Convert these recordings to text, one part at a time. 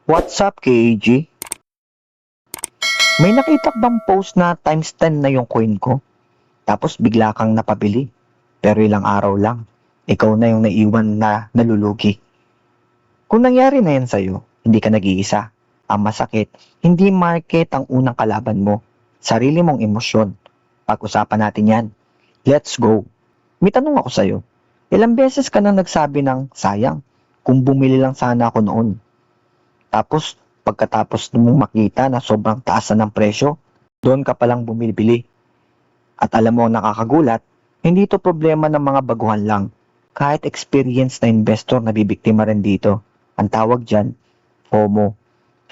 What's up, KAG? May nakita bang post na times 10 na yung coin ko? Tapos bigla kang napabili. Pero ilang araw lang, ikaw na yung naiwan na nalulugi. Kung nangyari na yan sa'yo, hindi ka nag-iisa. Ang masakit, hindi market ang unang kalaban mo. Sarili mong emosyon. Pag-usapan natin yan. Let's go. May tanong ako sa'yo. Ilang beses ka nang nagsabi ng sayang kung bumili lang sana ako noon? Tapos, pagkatapos mong makita na sobrang taas na ng presyo, doon ka palang bumibili. At alam mo ang nakakagulat, hindi ito problema ng mga baguhan lang. Kahit experienced na investor nabibiktima rin dito. Ang tawag dyan, FOMO.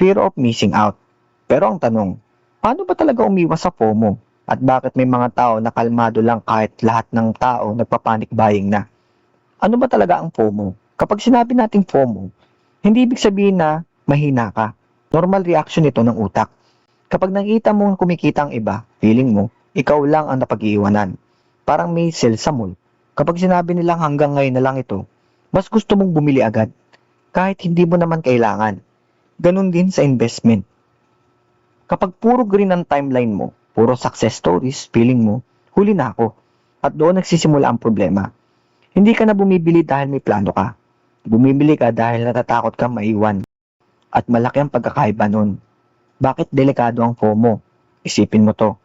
Fear of missing out. Pero ang tanong, paano ba talaga umiwas sa FOMO? At bakit may mga tao na kalmado lang kahit lahat ng tao nagpa-panic buying na? Ano ba talaga ang FOMO? Kapag sinabi nating FOMO, hindi ibig sabihin na mahina ka. Normal reaction ito ng utak. Kapag nakita mong kumikita ang iba, feeling mo, ikaw lang ang napag-iiwanan. Parang may sale sa mall. Kapag sinabi nilang hanggang ngayon na lang ito, mas gusto mong bumili agad. Kahit hindi mo naman kailangan. Ganon din sa investment. Kapag puro green ang timeline mo, puro success stories, feeling mo, huli na ako. At doon nagsisimula ang problema. Hindi ka na bumibili dahil may plano ka. Bumibili ka dahil natatakot kang maiwan. At malaki ang pagkakaiba nun. Bakit delikado ang FOMO? Isipin mo to.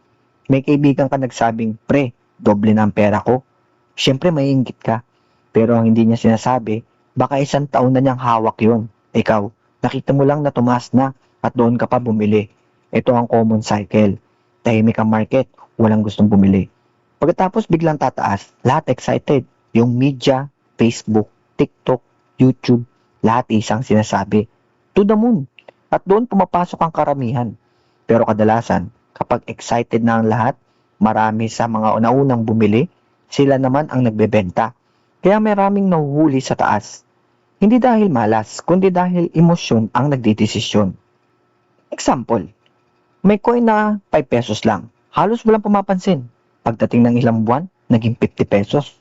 May kaibigan ka nagsabing, pre, doble na ang pera ko. Siyempre maiinggit ka. Pero ang hindi niya sinasabi, baka 1 taon na niyang hawak yun. Ikaw, nakita mo lang na tumaas na at doon ka pa bumili. Ito ang common cycle. Tahimik ang market, walang gustong bumili. Pagkatapos biglang tataas, lahat excited. Yung media, Facebook, TikTok, YouTube, lahat isang sinasabi. To the moon. At doon pumapasok ang karamihan. Pero kadalasan, kapag excited na ang lahat, marami sa mga naunang bumili, sila naman ang nagbebenta. Kaya maraming nahuhuli sa taas. Hindi dahil malas, kundi dahil emosyon ang nagdidesisyon. Example, may coin na 5 pesos lang. Halos walang pumapansin. Pagdating ng ilang buwan, naging 50 pesos.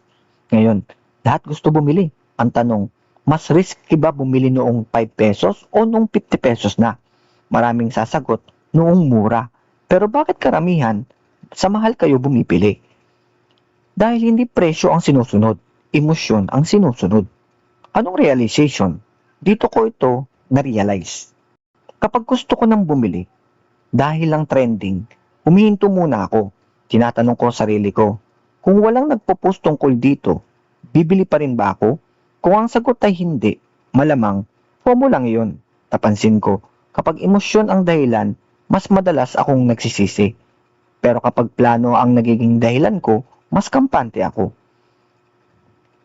Ngayon, lahat gusto bumili. Ang tanong, mas risky ba bumili noong 5 pesos o noong 50 pesos na? Maraming sasagot, noong mura. Pero bakit karamihan, sa mahal kayo bumibili? Dahil hindi presyo ang sinusunod, emosyon ang sinusunod. Anong realization? Dito ko ito na-realize. Kapag gusto ko nang bumili, dahil lang trending, humihinto muna ako. Tinatanong ko sa sarili ko, kung walang nagpo-post tungkol dito, bibili pa rin ba ako? Kung ang sagot ay hindi, malamang, FOMO lang yun. Napansin ko, kapag emosyon ang dahilan, mas madalas akong nagsisisi. Pero kapag plano ang nagiging dahilan ko, mas kampante ako.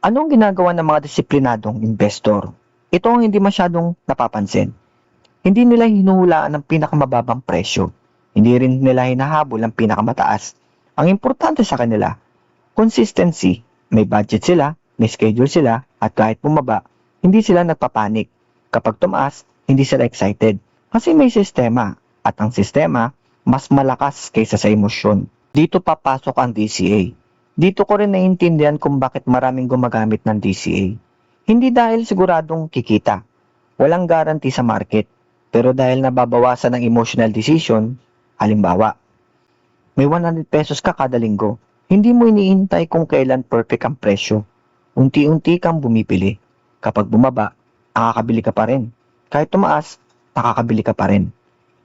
Anong ginagawa ng mga disiplinadong investor? Ito ang hindi masyadong napapansin. Hindi nila hinuhulaan ang pinakamababang presyo. Hindi rin nila hinahabol ang pinakamataas. Ang importante sa kanila, consistency. May budget sila, may schedule sila, at kahit bumaba, hindi sila nagpapanik. Kapag tumaas, hindi sila excited. Kasi may sistema, at ang sistema, mas malakas kaysa sa emosyon. Dito papasok ang DCA. Dito ko rin naiintindihan kung bakit maraming gumagamit ng DCA. Hindi dahil siguradong kikita. Walang guarantee sa market. Pero dahil nababawasan ng emotional decision, halimbawa, may 100 pesos ka kada linggo. Hindi mo iniintay kung kailan perfect ang presyo. Unti-unti kang bumibili. Kapag bumaba, nakakabili ka pa rin. Kahit tumaas, nakakabili ka pa rin.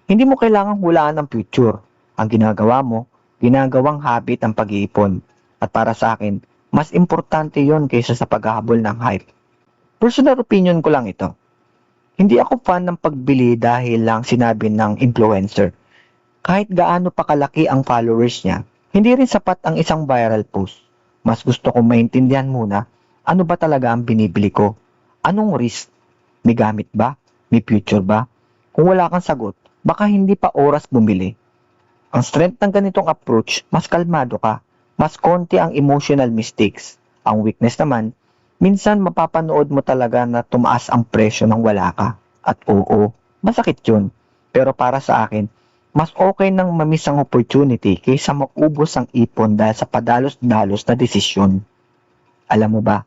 Hindi mo kailangang hulaan ang future. Ang ginagawa mo, ginagawang habit ang pag-iipon. At para sa akin, mas importante yon kaysa sa paghahabol ng hype. Personal opinion ko lang ito. Hindi ako fan ng pagbili dahil lang sinabi ng influencer. Kahit gaano pa kalaki ang followers niya, hindi rin sapat ang isang viral post. Mas gusto kong maintindihan muna, ano ba talaga ang binibili ko? Anong risk? May gamit ba? May future ba? Kung wala kang sagot, baka hindi pa oras bumili. Ang strength ng ganitong approach, mas kalmado ka. Mas konti ang emotional mistakes. Ang weakness naman, minsan mapapanood mo talaga na tumaas ang presyo ng wala ka. At oo, masakit yun. Pero para sa akin, mas okay nang mamiss ang opportunity kaysa maubos ang ipon dahil sa padalos-dalos na desisyon. Alam mo ba,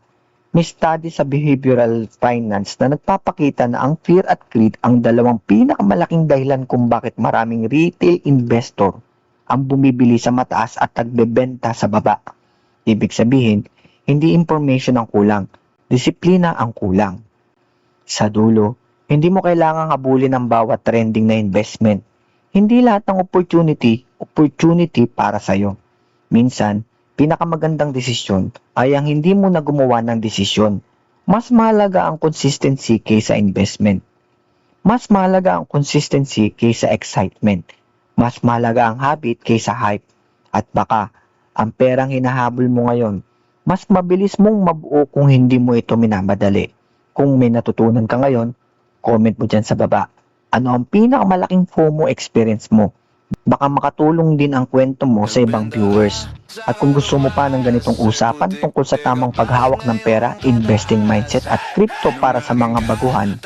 May study sa behavioral finance na nagpapakita na ang fear at greed ang dalawang pinakamalaking dahilan kung bakit maraming retail investor ang bumibili sa mataas at nagbebenta sa baba. Ibig sabihin, hindi information ang kulang, disiplina ang kulang. Sa dulo, hindi mo kailangang habulin ang bawat trending na investment. Hindi lahat ng opportunity para sa'yo. Minsan, pinakamagandang desisyon ay ang hindi mo na gumawa ng desisyon. Mas mahalaga ang consistency kaysa investment. Mas mahalaga ang consistency kaysa excitement. Mas mahalaga ang habit kaysa hype. At baka, ang perang hinahabol mo ngayon, mas mabilis mong mabuo kung hindi mo ito minamadali. Kung may natutunan ka ngayon, comment mo dyan sa baba. Ano ang pinakamalaking FOMO experience mo? Baka makatulong din ang kwento mo sa ibang viewers. At kung gusto mo pa ng ganitong usapan tungkol sa tamang paghawak ng pera, investing mindset at crypto para sa mga baguhan,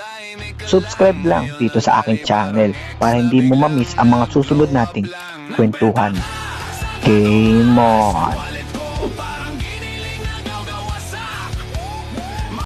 subscribe lang dito sa aking channel para hindi mo mamiss ang mga susunod nating kwentuhan. Game on!